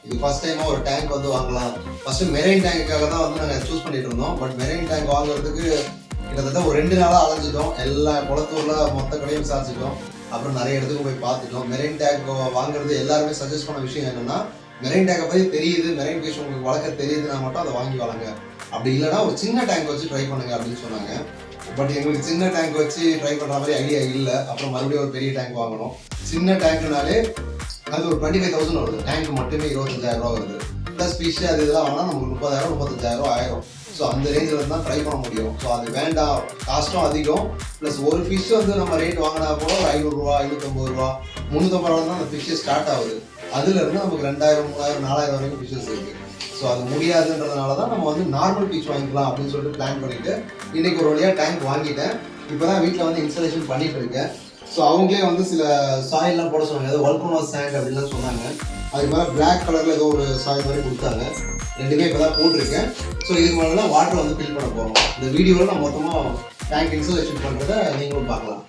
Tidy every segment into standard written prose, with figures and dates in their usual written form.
இது ஃபர்ஸ்ட் டைமா ஒரு டேங்க் வந்து வாங்கலாம். ஃபர்ஸ்ட் மெரைன் டேங்க்காக தான் வந்து நாங்கள் சூஸ் பண்ணிட்டு இருந்தோம். பட் மெரைன் டேங்க் வாங்குறதுக்கு கிட்டத்தட்ட ஒரு 2 நாளாக அலைஞ்சிட்டோம். எல்லா குளத்தூர்ல மொத்த கடையும் விசாரிச்சிட்டோம். அப்புறம் நிறைய இடத்துக்கு போய் பார்த்துட்டோம். மெரைன் டேங்க் வாங்குறது எல்லாருமே சஜஸ்ட் பண்ண விஷயம் என்னன்னா, மெரைன் டேங்கை பற்றி தெரியுது, மெரைன் ஃபிஷ் உங்களுக்கு வளர்க்க தெரியுதுன்னா மட்டும் அதை வாங்கி வளங்க. அப்படி இல்லைன்னா ஒரு சின்ன டேங்க் வச்சு ட்ரை பண்ணுங்க அப்படின்னு சொன்னாங்க. பட் எங்களுக்கு சின்ன டேங்க் வச்சு ட்ரை பண்ணுற மாதிரி ஐடியா இல்லை. அப்புறம் மறுபடியும் ஒரு பெரிய டேங்க் வாங்கணும். சின்ன டேங்க்னாலே அது ஒரு 25,000 வருது. டேங்க் மட்டுமே 25,000 ரூபா வருது. ப்ளஸ் ஃபிஷ் அது இதெல்லாம் வாங்கினா நமக்கு 30,000 35,000 ஆயிரும். ஸோ அந்த ரேஞ்சில் தான் ட்ரை பண்ண முடியும். ஸோ அது வேண்டாம், காஸ்ட்டும் அதிகம். ப்ளஸ் ஒரு ஃபிஷ் வந்து நம்ம ரேட் வாங்கினா கூட ஒரு 500 ரூபா 550 ரூபா 350 ரூபா தான் அந்த ஃபிஷ்ஷு ஸ்டார்ட் ஆகுது. அதுலேருந்து நமக்கு 2000 3000 4000 வரைக்கும் ஃபிஷ்ஷஸ் இருக்குது. ஸோ அது முடியாதுன்றதுனால தான் நம்ம வந்து நார்மல் ஃபிஷ் வாங்கிக்கலாம் அப்படின்னு சொல்லிட்டு பிளான் பண்ணிவிட்டு இன்றைக்கி ஒரு வழியாக டேங்க் வாங்கிட்டேன். இப்போ தான் வீட்டில் வந்து இன்ஸ்டாலேஷன் பண்ணிகிட்டு இருக்கேன். ஸோ அவங்களே வந்து சில சாயில்லாம் போட சொன்னாங்க. ஏதோ வல்கனோ சாண்ட் அப்படின்லாம் சொன்னாங்க. அதுக்கு மேலே பிளாக் கலரில் ஏதோ ஒரு சாயில் மாதிரி கொடுத்தாங்க. ரெண்டுமே இப்போ தான் போட்டிருக்கேன். ஸோ இதுக்கு மேலே தான் வாட்டர் வந்து ஃபில் பண்ண போகிறோம். இந்த வீடியோவில் நான் மொத்தமாக டேங்க் இன்ஸ்டாலேஷன் பண்ணுறத நீங்களும் பார்க்கலாம்.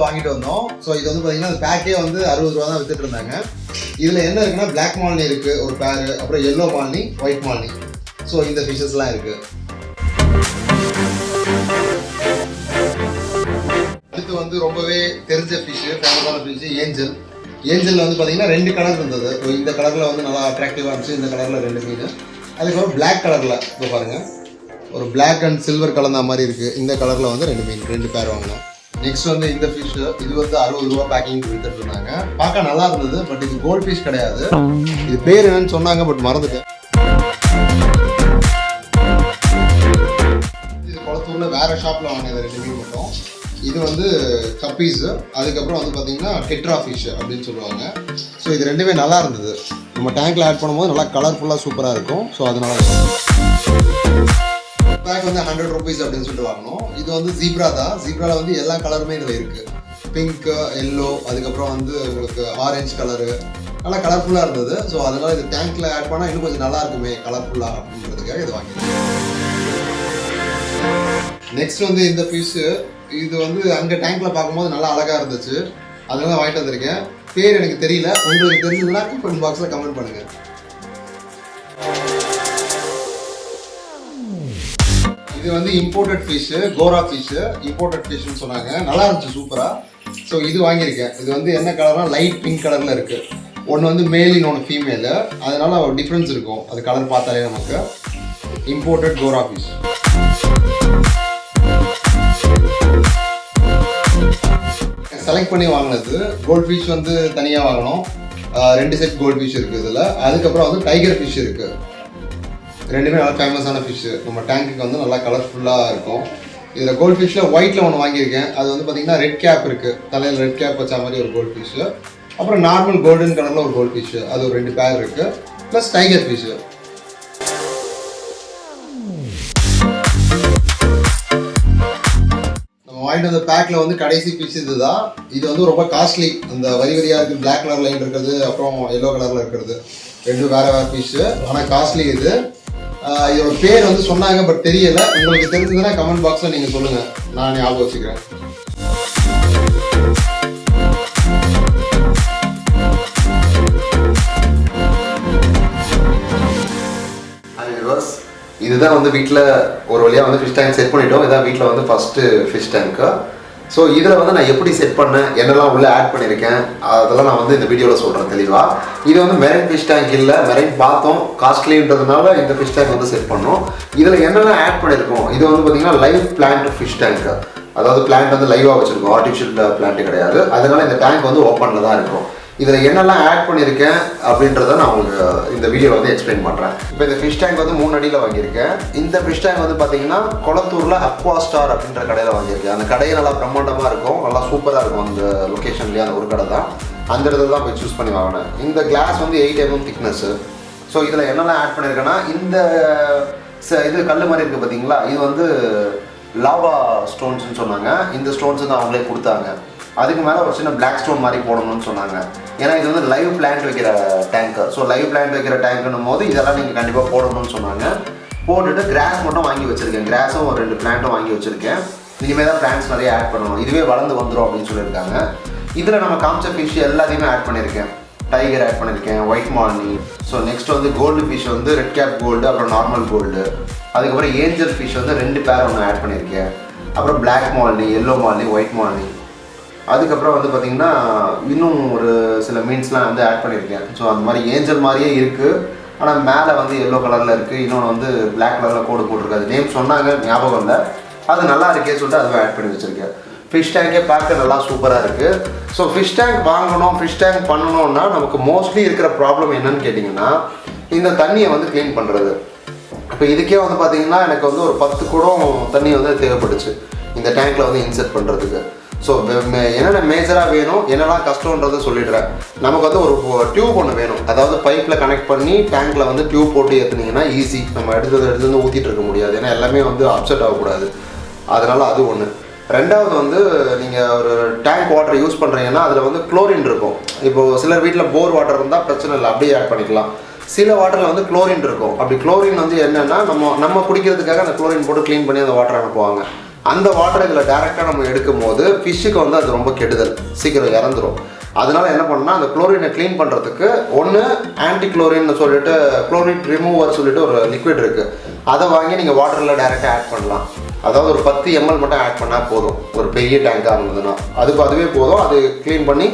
வாங்கிட்டு வந்தோம். ஸோ இது வந்து பார்த்தீங்கன்னா அந்த பேக்கே வந்து 60 ரூபா தான் வித்துட்டு இருந்தாங்க. இதில் என்ன இருக்குன்னா பிளாக் மாலினி இருக்குது ஒரு பேரு, அப்புறம் yellow Malini, white Malini. So இந்த ஃபிஷஸ்லாம் இருக்குது. அடுத்து வந்து ரொம்பவே தெரிஞ்ச ஃபிஷ்ஷு, ஃபேமஸான ஃபிஷ்ஷு ஏஞ்சல். ஏஞ்சலில் வந்து பார்த்தீங்கன்னா 2 கலர் இருந்தது. ஸோ இந்த கலரில் வந்து நல்லா அட்ராக்டிவாக இருந்துச்சு. இந்த கலரில் 2 மீன். அதுக்கப்புறம் பிளாக் கலரில் இப்போ பாருங்கள் ஒரு பிளாக் அண்ட் சில்வர் கலந்த மாதிரி இருக்குது. இந்த கலரில் வந்து 2 மீன் 2 பேர் வாங்கினேன். நெக்ஸ்ட் வந்து இந்த ஃபிஷ், இது வந்து 60 ரூபா பேக்கிங் வித்துட்டு இருந்தாங்க. பார்க்க நல்லா இருந்தது. பட் இது கோல்ட் ஃபிஷ் கிடையாது. இது பேர் என்னன்னு சொன்னாங்க, பட் மறந்துட்டேன். இது குளத்தூர்ல வேற ஷாப்ல வாங்கினது 2 மீன் மட்டும். இது வந்து கப்பீஸ். அதுக்கப்புறம் வந்து பார்த்தீங்கன்னா டெட்ரா ஃபிஷ் அப்படின்னு சொல்லுவாங்க. ஸோ இது ரெண்டுமே நல்லா இருந்தது. நம்ம டேங்க்ல ஆட் பண்ணும்போது நல்லா கலர்ஃபுல்லாக சூப்பராக இருக்கும். ஸோ அதனால பேக் வந்து 100 ருபீஸ் அப்படின்னு சொல்லிட்டு வாங்கணும். இது வந்து ஜீப்ரா தான். ஜீப்ராவில் வந்து எல்லா கலருமே இதில் இருக்குது. பிங்க், எல்லோ, அதுக்கப்புறம் வந்து உங்களுக்கு ஆரஞ்சு கலரு, நல்லா கலர்ஃபுல்லாக இருந்தது. ஸோ அதனால இது டேங்க்கில் ஆட் பண்ணால் இன்னும் கொஞ்சம் நல்லா இருக்குமே கலர்ஃபுல்லாக அப்படின்றதுக்காக இது வாங்கிடுது. நெக்ஸ்ட் வந்து இந்த ஃபிஷ்ஷு, இது வந்து அங்கே டேங்க்கில் பார்க்கும்போது நல்லா அழகாக இருந்துச்சு. அதனால வாங்கிட்டு வந்திருக்கேன். பேர் எனக்கு தெரியல. உங்களுக்கு தெரிஞ்சதுன்னா கமெண்ட் பாக்ஸில் கமெண்ட் பண்ணுங்கள். இது வந்து இம்போர்ட்டட் ஃபிஷ், கோரா ஃபிஷ். இம்போர்ட்டட் ஃபிஷ்னு சொன்னாங்க. நல்லா இருந்துச்சு சூப்பராக. ஸோ இது வாங்கியிருக்கேன். இது வந்து என்ன கலர்னா லைட் பிங்க் கலரில் இருக்குது. ஒன்று வந்து மேல், இன்னொன்று ஃபீமேலு. அதனால ஒரு டிஃப்ரென்ஸ் இருக்கும். அது கலர் பார்த்தாலே நமக்கு. இம்போர்ட்டட் கோரா ஃபிஷ். செலக்ட் பண்ணி வாங்கினது கோல்ட் ஃபிஷ் வந்து தனியாக வாங்கினோம். 2 செட் கோல்ட் ஃபிஷ் இருக்குது இதில். அதுக்கப்புறம் வந்து டைகர் ஃபிஷ் இருக்குது. ரெண்டுமே நல்லா ஃபேமஸான ஃபிஷ்ஷு. நம்ம டேங்க்குக்கு வந்து நல்லா கலர்ஃபுல்லாக இருக்கும். இதில் கோல்ட் ஃபிஷ்ஷில் ஒயிட்டில் ஒன்று வாங்கியிருக்கேன். அது வந்து பார்த்திங்கன்னா ரெட் கேப் இருக்குது. தலையில் ரெட் கேப் வச்ச மாதிரி ஒரு கோல்ட் ஃபிஷ்ஷு. அப்புறம் நார்மல் கோல்டன் கலரில் ஒரு கோல்ட் ஃபிஷ்ஷு. அது ஒரு 2 பேர் இருக்குது. Plus tiger fish. நம்ம வாங்கிட்டு வந்த பேக்கில் வந்து கடைசி ஃபிஷ் இது தான். இது வந்து ரொம்ப காஸ்ட்லி. அந்த வரி வரியாக இருக்குது. பிளாக் கலர் லைன் இருக்கிறது, அப்புறம் எல்லோ கலரில் இருக்கிறது. 2 வேறு ஃபிஷ்ஷு. ஆனால் காஸ்ட்லி இது. இதோட பேர் வந்து சொன்னாங்க, பட் தெரியல. உங்களுக்கு தெரிஞ்சதுன்னா கமெண்ட் பாக்ஸில் நீங்கள் சொல்லுங்கள், நான் ஞாபகம் வச்சுக்கிறேன். இதுதான் வந்து வீட்டில் ஒரு வழியாக வந்து ஃபிஷ் டேங்க் செட் பண்ணிட்டோம். இதான் வீட்டில் வந்து ஃபஸ்ட்டு ஃபிஷ் டேங்க்கு. ஸோ இதில் வந்து நான் எப்படி செட் பண்ணேன், என்னெல்லாம் உள்ளே ஆட் பண்ணியிருக்கேன், அதெல்லாம் நான் வந்து இந்த வீடியோவில் சொல்கிறேன் தெளிவாக. இது வந்து மெரைன் ஃபிஷ் டேங்க் இல்லை, மெரைன் பார்த்தோம் காஸ்ட்லின்றதுனால இந்த ஃபிஷ் டேங்க் வந்து செட் பண்ணோம். இதில் என்னெல்லாம் ஆட் பண்ணியிருக்கோம், இது வந்து பார்த்திங்கன்னா லைவ் பிளான்ட் ஃபிஷ் டேங்க். அதாவது பிளான்ட் வந்து லைவாக வச்சுருக்கோம், ஆர்டிஃபிஷியல் பிளான்ட் கிடையாது. அதனால இந்த டேங்க் வந்து ஓப்பனில் தான் இருக்கும். இதில் என்னெல்லாம் ஆட் பண்ணியிருக்கேன் அப்படின்றத நான் உங்களுக்கு இந்த வீடியோவில் வந்து எக்ஸ்பிளைன் பண்ணுறேன். இப்போ இந்த ஃபிஷ் டேங்க் வந்து 3 அடியில் வாங்கியிருக்கேன். இந்த ஃபிஷ் டேங்க் வந்து பார்த்தீங்கன்னா கொளத்தூரில் அக்வா ஸ்டார் அப்படின்ற கடையில் வாங்கியிருக்கேன். அந்த கடையை நல்லா பிரம்மாண்டமாக இருக்கும், நல்லா சூப்பராக இருக்கும். அந்த லொக்கேஷன்லேயே அந்த ஒரு கடை தான், அந்த இடத்துல தான் போய் சூஸ் பண்ணி வாங்கினேன். இந்த கிளாஸ் வந்து 8 mm திக்னஸ்ஸு. ஸோ இதில் என்னெல்லாம் ஆட் பண்ணியிருக்கேன்னா, இந்த இது கல் மாதிரி இருக்குது பார்த்தீங்களா, இது வந்து லாவா ஸ்டோன்ஸ்னு சொன்னாங்க. இந்த ஸ்டோன்ஸ் வந்து அவங்களே கொடுத்தாங்க. அதுக்கு மேலே ஒரு சின்ன பிளாக் ஸ்டோன் மாதிரி போடணும்னு சொன்னாங்க. ஏன்னா இது வந்து லைவ் பிளான்ட் வைக்கிற டேங்க்கு. ஸோ லைவ் பிளான்ட் வைக்கிற டேங்க்குன்னும் போது இதெல்லாம் நீங்கள் கண்டிப்பாக போடணும்னு சொன்னாங்க. போட்டுட்டு கிராஸ் மட்டும் வாங்கி வச்சுருக்கேன். கிராஸும் ஒரு 2 பிளான்ட்டும் வாங்கி வச்சுருக்கேன். இனிமேல் தான் பிளான்ட்ஸ் நிறைய ஆட் பண்ணணும், இதுவே வளர்ந்து வந்துடும் அப்படின்னு சொல்லியிருக்காங்க. இதில் நம்ம காமிச்ச ஃபிஷ் எல்லாத்தையுமே ஆட் பண்ணியிருக்கேன். டைகர் ஆட் பண்ணியிருக்கேன், ஒயிட் மார்னி. ஸோ நெக்ஸ்ட் வந்து கோல்டு ஃபிஷ் வந்து ரெட் கேப் கோல்டு, அப்புறம் நார்மல் கோல்டு. அதுக்கப்புறம் ஏஞ்சல் ஃபிஷ் வந்து 2 பேர் ஒன்று ஆட் பண்ணியிருக்கேன். அப்புறம் பிளாக் மார்னி, எல்லோ மார்னி, ஒயிட் மார்னி. அதுக்கப்புறம் வந்து பார்த்திங்கன்னா இன்னும் ஒரு சில மீன்ஸ்லாம் வந்து ஆட் பண்ணியிருக்கேன். ஸோ அந்த மாதிரி ஏஞ்சல் மாதிரியே இருக்குது, ஆனால் மேலே வந்து எல்லோ கலரில் இருக்குது. இன்னொன்று வந்து பிளாக் கலரில் கோடு போட்டிருக்காது. நேம் சொன்னாங்க, ஞாபகம் இல்லை. அது நல்லா இருக்கே சொல்லிட்டு அதுவும் ஆட் பண்ணி வச்சுருக்கேன். ஃபிஷ் டேங்கே பார்க்க நல்லா சூப்பராக இருக்குது. ஸோ ஃபிஷ் டேங்க் வாங்கணும், ஃபிஷ் டேங்க் பண்ணணும்னா நமக்கு மோஸ்ட்லி இருக்கிற ப்ராப்ளம் என்னன்னு கேட்டிங்கன்னா, இந்த தண்ணியை வந்து க்ளீன் பண்ணுறது. இப்போ இதுக்கே வந்து பார்த்திங்கன்னா எனக்கு வந்து ஒரு 10 குடம் தண்ணி வந்து தேவைப்பட்டுச்சு இந்த டேங்க்கில் வந்து இன்செர்ட் பண்ணுறதுக்கு. ஸோ என்னென்ன மேஜராக வேணும், என்னெல்லாம் கஷ்டன்றதை சொல்லிடுறேன். நமக்கு வந்து ஒரு டியூப் ஒன்று வேணும். அதாவது பைப்பில் கனெக்ட் பண்ணி டேங்க்கில் வந்து டியூப் போட்டு ஏற்றுனீங்கன்னா ஈஸி. நம்ம எடுத்து ஊற்றிட்டு இருக்க முடியாது, ஏன்னா எல்லாமே வந்து அப்செட் ஆகக்கூடாது. அதனால் அது ஒன்று. ரெண்டாவது வந்து நீங்கள் ஒரு டேங்க் வாட்டர் யூஸ் பண்ணுறீங்கன்னா அதில் வந்து குளோரின் இருக்கும். இப்போது சிலர் வீட்டில் போர் வாட்டர் இருந்தால் பிரச்சனை இல்லை, அப்படியே ஆட் பண்ணிக்கலாம். சில வாட்டரில் வந்து குளோரின் இருக்கும். அப்படி குளோரின் வந்து என்னென்னா நம்ம குடிக்கிறதுக்காக அந்த குளோரின் போட்டு க்ளீன் பண்ணி அந்த வாட்டர் அனுப்புவாங்க. அந்த வாட்டர் இதில் டேரெக்டாக நம்ம எடுக்கும் போது ஃபிஷ்ஷுக்கு வந்து அது ரொம்ப கெடுதல், சீக்கிரம் இறந்துடும். அதனால் என்ன பண்ணால் அந்த குளோரினை க்ளீன் பண்ணுறதுக்கு ஒன்று ஆன்டி குளோரின்னு சொல்லிட்டு குளோரின் ரிமூவர் சொல்லிட்டு ஒரு லிக்விட் இருக்குது. அதை வாங்கி நீங்கள் வாட்டரில் டேரெக்டாக ஆட் பண்ணலாம். அதாவது ஒரு 10 ml மட்டும் ஆட் பண்ணால் போதும், ஒரு பெரிய டேங்காக இருந்ததுன்னா அதுவே போதும். அது க்ளீன் பண்ணி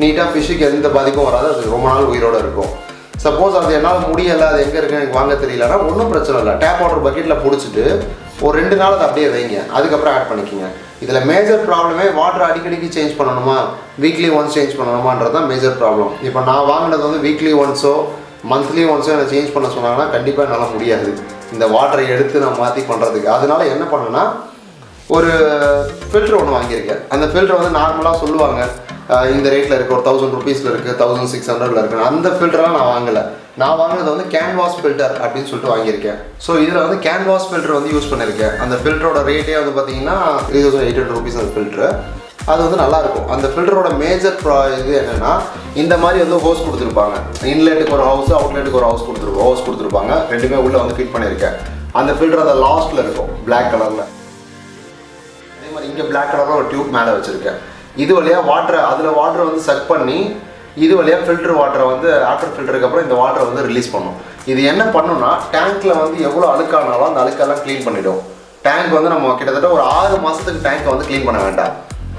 நீட்டாக ஃபிஷ்ஷுக்கு எந்த பாதிப்பும் வராது, அது ரொம்ப நாள் உயிரோடு இருக்கும். சப்போஸ் அது என்னால் முடியலை, அது எங்கே இருக்குன்னு எனக்கு வாங்க தெரியலன்னா ஒன்றும் பிரச்சனை இல்லை. டேப் வாட்டர் பக்கெட்டில் பிடிச்சிட்டு ஒரு 2 நாள் அதை அப்படியே வைங்க, அதுக்கப்புறம் ஆட் பண்ணிக்கோங்க. இதில் மேஜர் ப்ராப்ளமே வாட்டர் அடிக்கடிக்கு சேஞ்ச் பண்ணணுமா, வீக்லி ஒன்ஸ் சேஞ்ச் பண்ணணுமான்றது தான் மேஜர் ப்ராப்ளம். இப்போ நான் வாங்கினது வந்து வீக்லி ஒன்ஸோ மந்த்லி ஒன்ஸோ எனக்கு சேஞ்ச் பண்ண சொன்னாங்கன்னா கண்டிப்பாக என்னால் முடியாது இந்த வாட்டரை எடுத்து நான் மாற்றி பண்ணுறதுக்கு. அதனால என்ன பண்ணேன்னா ஒரு ஃபில்ட்ரு ஒன்று வாங்கியிருக்கேன். அந்த ஃபில்ட்ரு வந்து நார்மலாக சொல்லுவாங்க இந்த ரேட்டில் இருக்குது, ஒரு 1000 rupees இருக்குது, 1600 இருக்குது. அந்த ஃபில்டரெலாம் நான் வாங்கலை. நான் வாங்கினது வந்து கேன்வாஸ் ஃபில்டர் அப்படின்னு சொல்லிட்டு வாங்கியிருக்கேன். ஸோ இதில் வந்து கேன்வாஸ் ஃபில்டர் வந்து யூஸ் பண்ணியிருக்கேன். அந்த ஃபில்டரோட ரேட்டே வந்து பார்த்தீங்கன்னா 3800 rupees அந்த ஃபில்ட்ரு. அது வந்து நல்லாயிருக்கும். அந்த ஃபில்டரோட மேஜர் இது என்னென்னா, இந்த மாதிரி வந்து ஹோஸ் கொடுத்துருப்பாங்க. இன்லெட்டுக்கு ஒரு ஹவுஸ், அவுட்லெட்டுக்கு ஒரு ஹவுஸ் கொடுத்துருப்பாங்க. ரெண்டுமே உள்ளே வந்து ஃபிட் பண்ணியிருக்கேன். அந்த ஃபில்டர் அந்த லாஸ்ட்டில் இருக்கும் பிளாக் கலரில். அதே மாதிரி இங்கே பிளாக் கலரில் ஒரு டியூப் மேலே வச்சுருக்கேன். இது வழியாக வாட்டரை வந்து சக் பண்ணி இது வழியாக ஃபில்டர் வாட்டரை வந்து ஆஃப்டர் ஃபில்டருக்கு அப்புறம் இந்த வாட்டரை வந்து ரிலீஸ் பண்ணும். இது என்ன பண்ணுன்னா, டேங்க்கில் வந்து எவ்வளோ அழுக்கானாலும் அந்த அழுக்கெல்லாம் க்ளீன் பண்ணிவிடும். டேங்க் வந்து நம்ம கிட்டத்தட்ட ஒரு 6 மாதத்துக்கு டேங்க்கை வந்து க்ளீன் பண்ண வேண்டாம்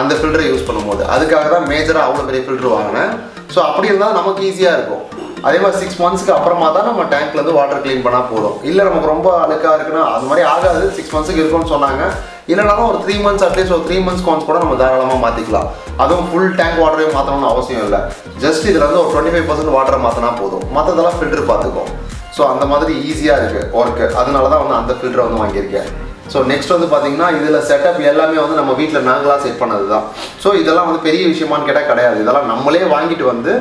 அந்த ஃபில்டரை யூஸ் பண்ணும்போது. அதுக்காக தான் மேஜராக அவ்வளோ பெரிய ஃபில்டர் வாங்கினேன். ஸோ அப்படி இருந்தால் நமக்கு ஈஸியாக இருக்கும். அதே மாதிரி 6 monthsக்கு அப்புறமா தான் நம்ம டேங்க்லேருந்து வாட்டர் க்ளீன் பண்ணால் போதும். இல்லை நமக்கு ரொம்ப அழுக்காக இருக்குன்னா அது மாதிரி ஆகாது, 6 monthsக்கு இருக்கும்னு சொன்னாங்க. இல்லைனாலும் ஒரு 3 months அட்லீஸ்ட் ஒரு 3 months ஒன்ஸ் கூட நம்ம தாராளமாக மாற்றிக்கலாம். அதுவும் ஃபுல் டேங்க் வாட்டரையும் மாற்றணும்னு அவசியம் இல்லை. ஜஸ்ட் இதில் வந்து ஒரு 25% வாட்டரை மாற்றினா போதும், மற்றதெல்லாம் ஃபில்டர் பார்த்துக்கும். ஸோ அந்த மாதிரி ஈஸியாக இருக்குது ஒர்க்கு. அதனால தான் வந்து அந்த ஃபில்டரை வந்து வாங்கியிருக்கேன். ஸோ நெக்ஸ்ட் வந்து பார்த்தீங்கன்னா இதில் செட்டப் எல்லாமே வந்து நம்ம வீட்டில் நாங்களாக செட் பண்ணது தான். ஸோ இதெல்லாம் வந்து பெரிய விஷயமானு கேட்டால் கிடையாது. இதெல்லாம் நம்மளே வாங்கிட்டு வந்து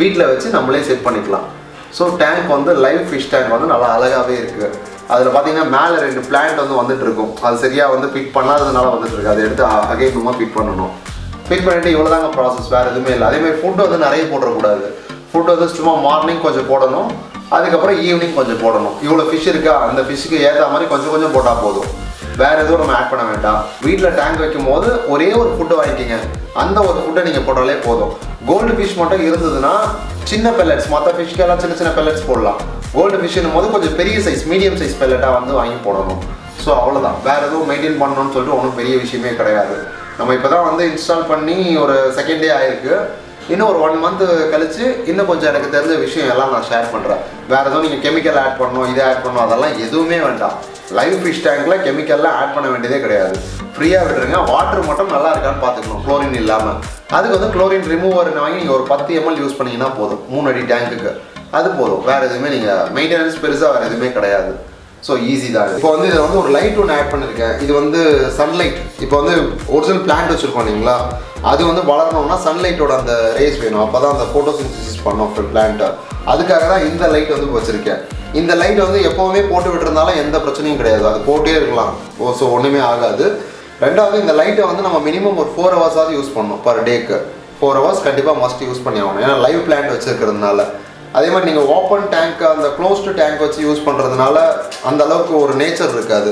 வீட்டில் வச்சு நம்மளே செட் பண்ணிக்கலாம். ஸோ டேங்க் வந்து லைவ் ஃபிஷ் டேங்க் வந்து நல்லா அழகாகவே இருக்குது. அதில் பார்த்தீங்கன்னா மேலே 2 பிளான்ட் வந்து வந்துட்டு இருக்கும். அது சரியாக வந்து ஃபிட் பண்ணாததுனால வந்துட்டு இருக்கு. அதை எடுத்து அகைனுமா ஃபிட் பண்ணணும். ஃபிட் பண்ணிவிட்டு இவ்வளோ தாங்க ப்ராசஸ், வேறு எதுவுமே இல்லை. அதேமாதிரி ஃபுட்டு வந்து நிறைய போடக்கூடாது. ஃபுட்டு வந்து சும்மா மார்னிங் கொஞ்சம் போடணும், அதுக்கப்புறம் ஈவினிங் கொஞ்சம் போடணும். இவ்வளோ ஃபிஷ் இருக்கா, அந்த ஃபிஷ்ஷுக்கு ஏற்ற மாதிரி கொஞ்சம் கொஞ்சம் போட்டால் போதும், வேறு எதுவும் நம்ம ஆட் பண்ண வேண்டாம். வீட்டில் டேங்க் வைக்கும் போது ஒரே ஒரு ஃபுட்டு வாங்கிக்கிங்க, அந்த ஒரு ஃபுட்டை நீங்கள் போட்டாலே போதும். கோல்டு ஃபிஷ் மட்டும் இருந்ததுன்னா சின்ன பெல்லட்ஸ், மற்ற ஃபிஷ்க்கெல்லாம் சின்ன சின்ன பெல்லட்ஸ் போடலாம். கோல்டு ஃபிஷ்ஷுன்னும் போது கொஞ்சம் பெரிய சைஸ், மீடியம் சைஸ் பெல்லட்டாக வந்து வாங்கி போடணும். ஸோ அவ்வளோதான், வேறு எதுவும் மெயின்டைன் பண்ணணும்னு சொல்லிட்டு ஒன்றும் பெரிய விஷயமே கிடையாது. நம்ம இப்போ தான் வந்து இன்ஸ்டால் பண்ணி ஒரு செகண்ட் டே ஆகிருக்கு. இன்னும் ஒரு 1 month கழிச்சு இன்னும் கொஞ்சம் எனக்கு தெரிஞ்ச விஷயம் எல்லாம் நான் ஷேர் பண்ணுறேன். வேறு எதுவும் நீங்கள் கெமிக்கல் ஆட் பண்ணணும், இதை ஆட் பண்ணணும், அதெல்லாம் எதுவுமே வேண்டாம். லைவ் ஃபிஷ் டேங்க்கில் கெமிக்கல்லாம் ஆட் பண்ண வேண்டியதே கிடையாது. ஃப்ரீயாக விட்டுருங்க. வாட்டர் மட்டும் நல்லா இருக்கான்னு பார்த்துக்கணும், குளோரின் இல்லாமல். அதுக்கு வந்து குளோரின் ரிமூவர் வாங்கி நீங்கள் ஒரு 10 ml யூஸ் பண்ணிங்கன்னா போதும் 3 அடி டேங்க்குக்கு. அது போதும், வேறு எதுவுமே நீங்கள் மெயின்டெனன்ஸ் பெருசாக வேறு எதுவுமே கிடையாது. ஸோ ஈஸி தான். இப்போ வந்து இதில் வந்து ஒரு லைட் ஒன்று ஆட் பண்ணியிருக்கேன். இது வந்து சன்லைட். இப்போ வந்து ஒரிஜினல் பிளான்ட் வச்சுருக்கோம் இல்லைங்களா, அது வந்து வளரணும்னா சன்லைட்டோட அந்த ரேஸ் வேணும். அப்போ தான் அந்த ஃபோட்டோசிந்தசிஸ் பண்ணோம் பிளான்ட்டை. அதுக்காக தான் இந்த லைட் வந்து வச்சுருக்கேன். இந்த லைட் வந்து எப்போவுமே போட்டு விட்டுருந்தாலும் எந்த பிரச்சனையும் கிடையாது, அது போட்டே இருக்கலாம். ஸோ ஒன்றுமே ஆகாது. ரெண்டாவது, இந்த லைட்டை வந்து நம்ம மினிமம் ஒரு 4 ஹவர்ஸாவது யூஸ் பண்ணணும் பர் டேக்கு. 4 ஹவர்ஸ் கண்டிப்பாக மஸ்ட் யூஸ் பண்ணி ஆகணும், ஏன்னா லைவ் பிளான்ட் வச்சுருக்கிறதுனால. அதே மாதிரி நீங்கள் ஓப்பன் டேங்க், அந்த க்ளோஸ்டு டேங்க் வச்சு யூஸ் பண்ணுறதுனால அந்த அளவுக்கு ஒரு நேச்சர் இருக்காது.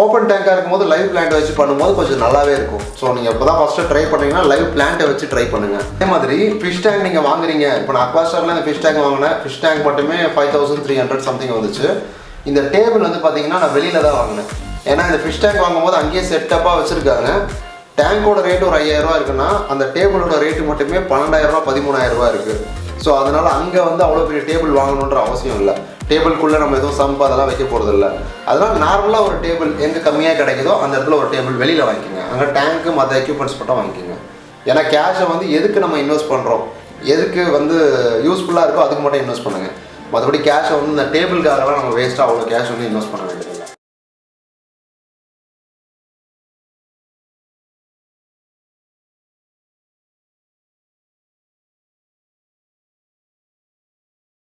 ஓப்பன் டேங்காக இருக்கும்போது லைவ் பிளான்ட்டை வச்சு பண்ணும்போது கொஞ்சம் நல்லாவே இருக்கும். ஸோ நீங்கள் இப்போ தான் ஃபஸ்ட்டு ட்ரை பண்ணிங்கன்னா லைவ் பிளான்ட்டை வச்சு ட்ரை பண்ணுங்கள். அதே மாதிரி ஃபிஷ் டேங்க் நீங்கள் வாங்குறீங்க. இப்போ நான் அக்வாஸ்டாரில் இந்த ஃபிஷ் டேங்க் வாங்கினேன். ஃபிஷ் டேங்க் மட்டுமே 5300 சம்திங் வந்துச்சு. இந்த டேபிள் வந்து பார்த்தீங்கன்னா நான் வெளியில் தான் வாங்கினேன். ஏன்னா இந்த ஃபிஷ் டேங்க் வாங்கும்போது அங்கேயே செட்டப்பாக வச்சுருக்காங்க. டேங்கோட ரேட்டு ஒரு 5000 இருக்குன்னா அந்த டேபிளோட ரேட்டு மட்டுமே 12000 13,000 இருக்குது. ஸோ அதனால் அங்கே வந்து அவ்வளோ பெரிய டேபிள் வாங்கணுன்ற அவசியம் இல்லை. டேபிள்குள்ளே நம்ம எதுவும் சம்ப் அதெல்லாம் வைக்க போகிறது இல்லை. அதனால் நார்மலாக ஒரு டேபிள் எங்கே கம்மியாக கிடைக்குதோ அந்த இடத்துல ஒரு டேபிள் வெளியில் வாங்கிக்கோங்க. அங்கே டேங்க்கு மற்ற எக்யூப்மெண்ட்ஸ் மட்டும் வாங்கிக்கோங்க. ஏன்னா கேஷை வந்து எதுக்கு நம்ம இன்வெஸ்ட் பண்ணுறோம், எதுக்கு வந்து யூஸ்ஃபுல்லாக இருக்கோ அதுக்கு மட்டும் இன்வெஸ்ட் பண்ணுங்கள். மற்றபடி கேஷை வந்து இந்த டேபிளுக்காகலாம் நம்ம வேஸ்ட்டாக அவ்வளோ கேஷ் வந்து இன்வெஸ்ட் பண்ண வேண்டியது.